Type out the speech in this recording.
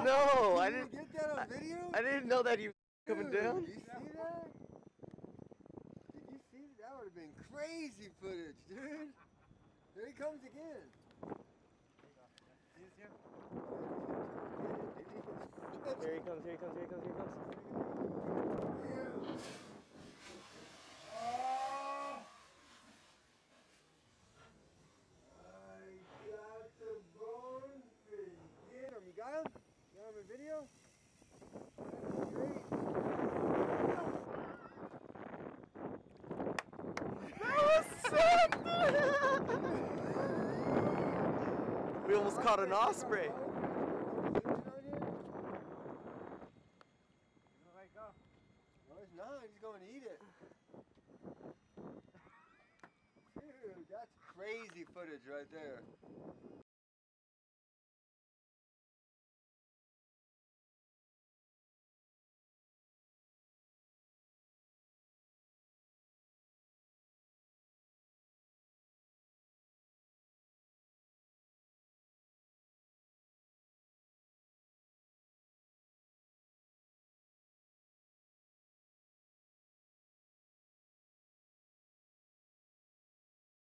No, I didn't get that on video. I didn't know that you were coming down. Did you see that? Did you see that? That would have been crazy footage, dude. Here he comes again. Here he comes, here he comes, here he comes, here he comes. Oh! I got the bones pretty. Get him, you got him? You got him in video? Great. That was sick! We almost caught an osprey. No, he's not. He's going to eat it. Dude, that's crazy footage right there.